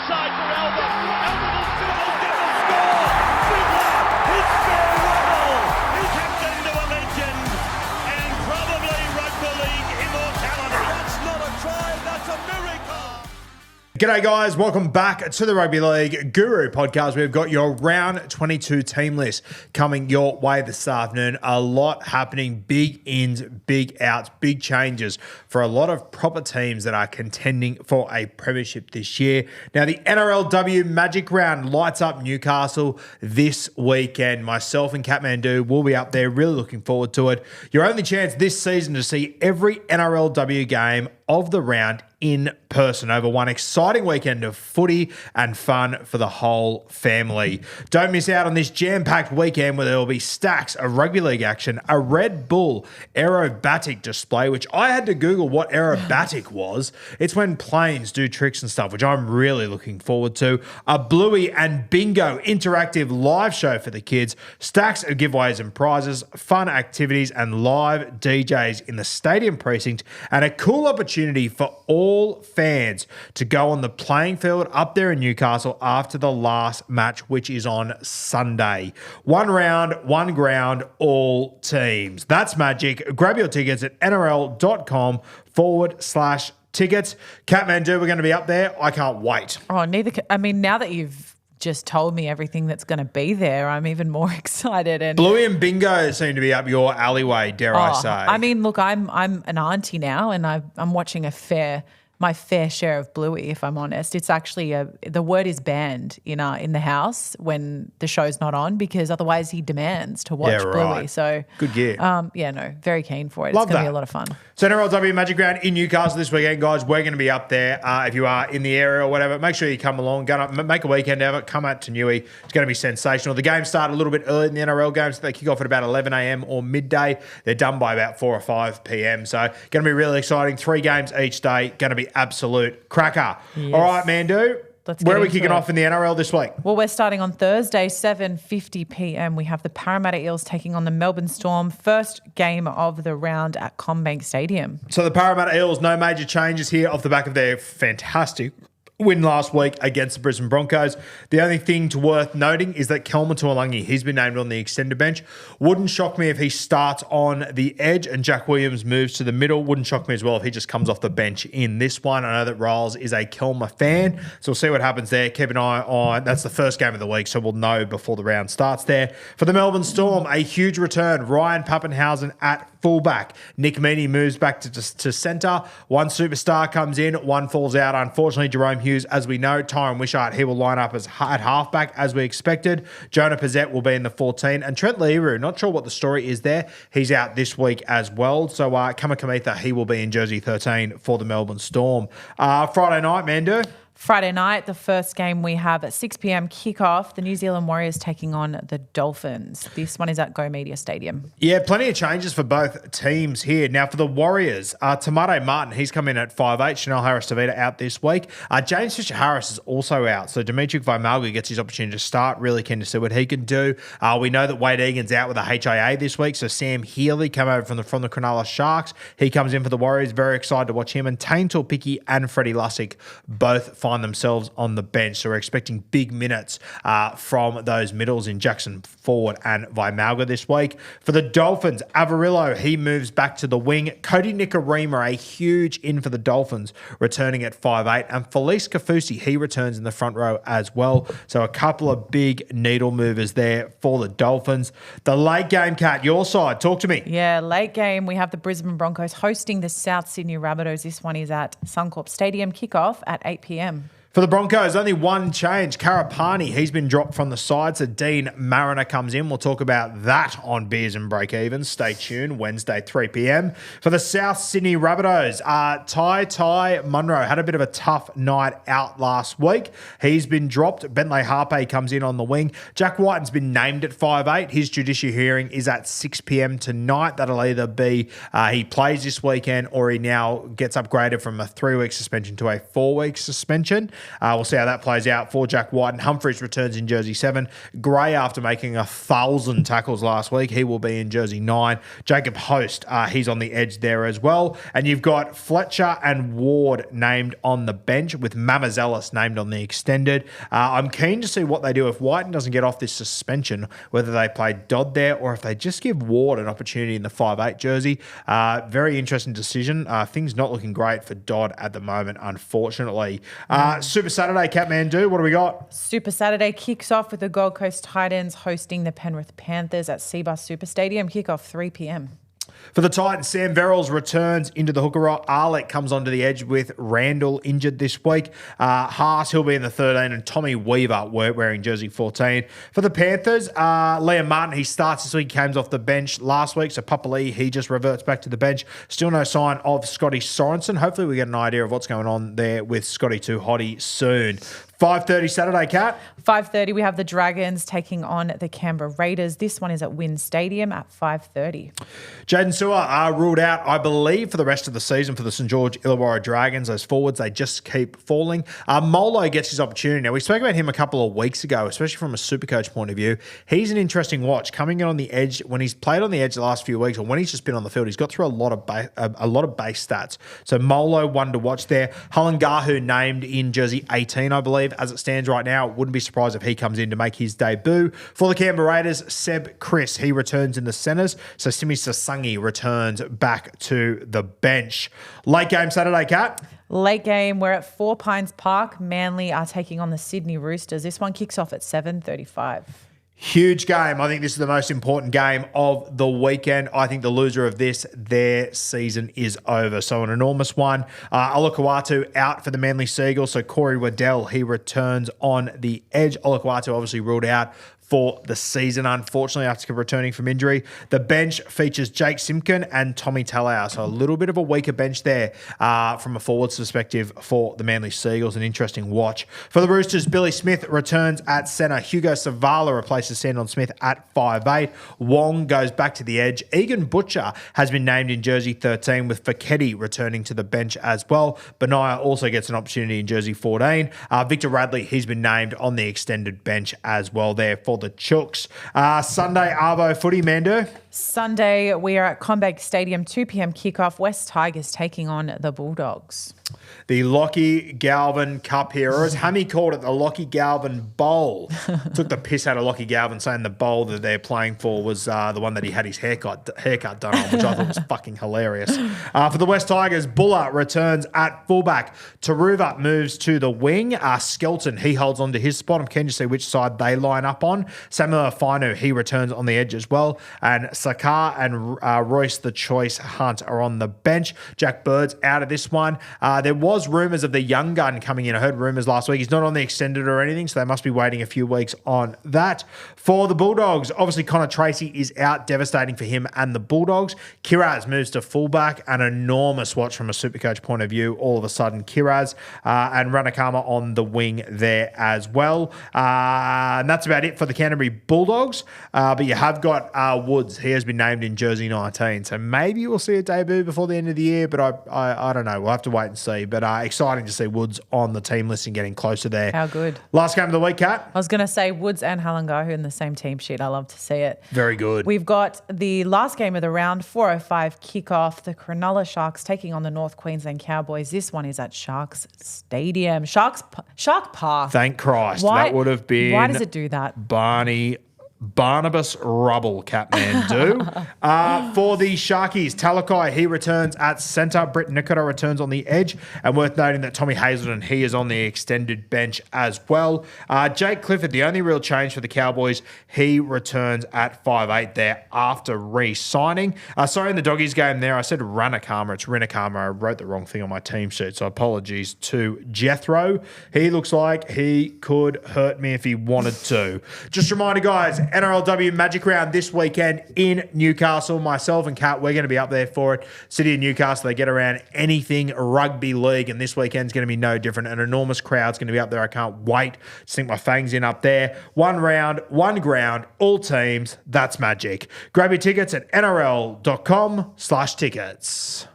inside for Alba. Alba will get the score. Bula, his farewell. He captain to a legend and probably rugby league immortality. That's not a try, that's a miracle. G'day guys, welcome back to the Rugby League Guru podcast. We've got your round 22 team list coming your way this afternoon. A lot happening, big ins, big outs, big changes for a lot of proper teams that are contending for a premiership this year. Now the NRLW Magic Round lights up Newcastle this weekend. Myself and Kathmandu will be up there, really looking forward to it. Your only chance this season to see every NRLW game of the round in person over one exciting weekend of footy and fun for the whole family. Don't miss out on this jam-packed weekend where there will be stacks of rugby league action, a Red Bull aerobatic display, which I had to Google what aerobatic was. It's when planes do tricks and stuff, which I'm really looking forward to. A Bluey and Bingo interactive live show for the kids, stacks of giveaways and prizes, fun activities and live DJs in the stadium precinct, and a cool opportunity for all fans to go on the playing field up there in Newcastle after the last match, which is on Sunday. One round, one ground, all teams. That's magic. Grab your tickets at nrl.com/tickets. Kathmandu, we're going to be up there. I can't wait. Oh, now that you've just told me everything that's going to be there, I'm even more excited. And Bluey and Bingo seem to be up your alleyway, dare I say. I mean, look, I'm an auntie now, and I'm watching my fair share of Bluey, if I'm honest. It's actually the word is banned in the house when the show's not on, because otherwise he demands to watch Bluey. So good gear. Very keen for it. Love it's going to that. be a lot of fun. So NRLW Magic Round in Newcastle this weekend, guys. We're going to be up there. If you are in the area or whatever, make sure you come along. Make a weekend of it. Come out to Newey. It's going to be sensational. The games start a little bit early in the NRL games. They kick off at about 11 a.m. or midday. They're done by about 4 or 5 p.m. So going to be really exciting. 3 games each day. Going to be absolute cracker. Yes. All right, Mandu. Where are we kicking it. off in the NRL this week? Well, we're starting on Thursday, 7:50 p.m. We have the Parramatta Eels taking on the Melbourne Storm. First game of the round at CommBank Stadium. So the Parramatta Eels, no major changes here off the back of their fantastic win last week against the Brisbane Broncos. The only thing worth noting is that Kelma Tuolangi, he's been named on the extended bench. Wouldn't shock me if he starts on the edge and Jack Williams moves to the middle. Wouldn't shock me as well if he just comes off the bench in this one. I know that Riles is a Kelma fan, so we'll see what happens there. Keep an eye on, that's the first game of the week, so we'll know before the round starts there. For the Melbourne Storm, a huge return. Ryan Pappenhausen at fullback. Nick Meaney moves back to centre. One superstar comes in, one falls out. Unfortunately, Jerome Hughes, as we know, Tyron Wishart, he will line up at halfback as we expected. Jonah Pizzette will be in the 14. And Trent Leroux, not sure what the story is there. He's out this week as well. So Kamikamitha, he will be in jersey 13 for the Melbourne Storm. Friday night, Mandu. Friday night, the first game we have at 6 p.m. kickoff, the New Zealand Warriors taking on the Dolphins. This one is at Go Media Stadium. Yeah, plenty of changes for both teams here. Now, for the Warriors, Tamare Martin, he's come in at 5'8". Chanel Harris-Tavita out this week. James Fisher-Harris is also out. So Dimitri Vaimalgu gets his opportunity to start. Really keen to see what he can do. We know that Wade Egan's out with a HIA this week. So Sam Healy come over from the Cronulla Sharks. He comes in for the Warriors. Very excited to watch him. And Tane Torpiki and Freddie Lussick both find themselves on the bench. So we're expecting big minutes from those middles in Jackson Ford and Vaimalga this week. For the Dolphins, Avarillo, he moves back to the wing. Cody Nikorima, a huge in for the Dolphins, returning at 5'8". And Felice Kafusi, he returns in the front row as well. So a couple of big needle movers there for the Dolphins. The late game, Kat, your side. Talk to me. Yeah, late game. We have the Brisbane Broncos hosting the South Sydney Rabbitohs. This one is at Suncorp Stadium. Kickoff at 8 p.m. For the Broncos, only one change. Karapani, he's been dropped from the side, so Dean Mariner comes in. We'll talk about that on Beers and Break-Evens. Stay tuned, Wednesday, 3 p.m. For the South Sydney Rabbitohs, Ty Munro had a bit of a tough night out last week. He's been dropped. Bentley Harpe comes in on the wing. Jack Whiten's been named at 5'8". His judicial hearing is at 6 p.m. tonight. That'll either be he plays this weekend or he now gets upgraded from a 3-week suspension to a 4-week suspension. We'll see how that plays out for Jack White. And Humphries returns in jersey 7. Gray, after making 1,000 tackles last week, he will be in jersey 9. Jacob Host, he's on the edge there as well. And you've got Fletcher and Ward named on the bench, with Mamazelis named on the extended. I'm keen to see what they do if Whiten doesn't get off this suspension, whether they play Dodd there or if they just give Ward an opportunity in the 5'8 jersey. Very interesting decision. Things not looking great for Dodd at the moment, unfortunately. Super Saturday, Catmandu, what do we got? Super Saturday kicks off with the Gold Coast Titans hosting the Penrith Panthers at Seabus Super Stadium. Kickoff 3 p.m. For the Titans, Sam Verrills returns into the hooker role. Arlett comes onto the edge with Randall injured this week. Haas, he'll be in the 13, and Tommy Weaver wearing jersey 14. For the Panthers, Liam Martin, he starts this week, came off the bench last week, so Papali, he just reverts back to the bench. Still no sign of Scotty Sorensen. Hopefully we get an idea of what's going on there with Scotty Too Hotty soon. 5:30 Saturday, Kat. 5:30, we have the Dragons taking on the Canberra Raiders. This one is at Wynn Stadium at 5:30. Jaden Sewer ruled out, I believe, for the rest of the season for the St. George Illawarra Dragons. Those forwards, they just keep falling. Molo gets his opportunity. Now, we spoke about him a couple of weeks ago, especially from a Supercoach point of view. He's an interesting watch, coming in on the edge. When he's played on the edge the last few weeks, or when he's just been on the field, he's got through a lot of base stats. So Molo, one to watch there. Hulangahu named in jersey 18, I believe. As it stands right now, wouldn't be surprised if he comes in to make his debut. For the Canberra Raiders, Seb Chris, he returns in the centres. So Simi Sasangi returns back to the bench. Late game Saturday, Kat. Late game, we're at Four Pines Park. Manly are taking on the Sydney Roosters. This one kicks off at 7:35. Huge game. I think this is the most important game of the weekend. I think the loser of this, their season is over. So an enormous one. Olukwatu out for the Manly Seagulls. So Corey Waddell, he returns on the edge. Olukwatu obviously ruled out for the season, unfortunately, after returning from injury. The bench features Jake Simpkin and Tommy Talau. So a little bit of a weaker bench there from a forwards perspective for the Manly Seagulls. An interesting watch. For the Roosters, Billy Smith returns at centre. Hugo Savala replaces Sandon Smith at 5'8". Wong goes back to the edge. Egan Butcher has been named in jersey 13, with Feketi returning to the bench as well. Benaya also gets an opportunity in jersey 14. Victor Radley, he's been named on the extended bench as well there for the Chooks. Sunday Arvo footy, Mando. Sunday, we are at CommBank Stadium, 2 p.m. kickoff. West Tigers taking on the Bulldogs. The Lockie Galvin Cup Heroes. Hammy called it the Lockie Galvin Bowl. Took the piss out of Lockie Galvin, saying the bowl that they're playing for was the one that he had his haircut done on, which I thought was fucking hilarious. For the West Tigers, Bula returns at fullback. Taruva moves to the wing. Skelton, he holds on to his spot. I'm keen to see which side they line up on. Samuel Afinu, he returns on the edge as well. And Sakar and Royce the Choice Hunt are on the bench. Jack Bird's out of this one. There was rumours of the young gun coming in. I heard rumours last week. He's not on the extended or anything, so they must be waiting a few weeks on that. For the Bulldogs, obviously Connor Tracy is out, devastating for him and the Bulldogs. Kiraz moves to fullback. An enormous watch from a Supercoach point of view. All of a sudden, Kiraz and Ranakama on the wing there as well. And that's about it for the Canterbury Bulldogs. But you have got Woods. He has been named in jersey 19, so maybe we'll see a debut before the end of the year, but I don't know. We'll have to wait and see. But exciting to see Woods on the team list and getting closer there. How good. Last game of the week, Kat. I was going to say Woods and Halangahu in the same team sheet. I love to see it. Very good. We've got the last game of the round, 4:05 kickoff. The Cronulla Sharks taking on the North Queensland Cowboys. This one is at Sharks Stadium. Shark Park. Thank Christ. That would have been... Why does it do that? Barnabas Rubble, Catmandu. For the Sharkies, Talakai, he returns at centre. Britt Nikota returns on the edge. And worth noting that Tommy Hazelton, he is on the extended bench as well. Jake Clifford, the only real change for the Cowboys, he returns at 5'8" there after re-signing. Sorry, in the Doggies game there, I said Ranakama. It's Rinakama. I wrote the wrong thing on my team sheet, so apologies to Jethro. He looks like he could hurt me if he wanted to. Just a reminder, guys, NRLW Magic Round this weekend in Newcastle. Myself and Kat, we're going to be up there for it. City of Newcastle, they get around anything rugby league, and this weekend's going to be no different. An enormous crowd's going to be up there. I can't wait to sink my fangs in up there. One round, one ground, all teams. That's magic. Grab your tickets at nrl.com/tickets.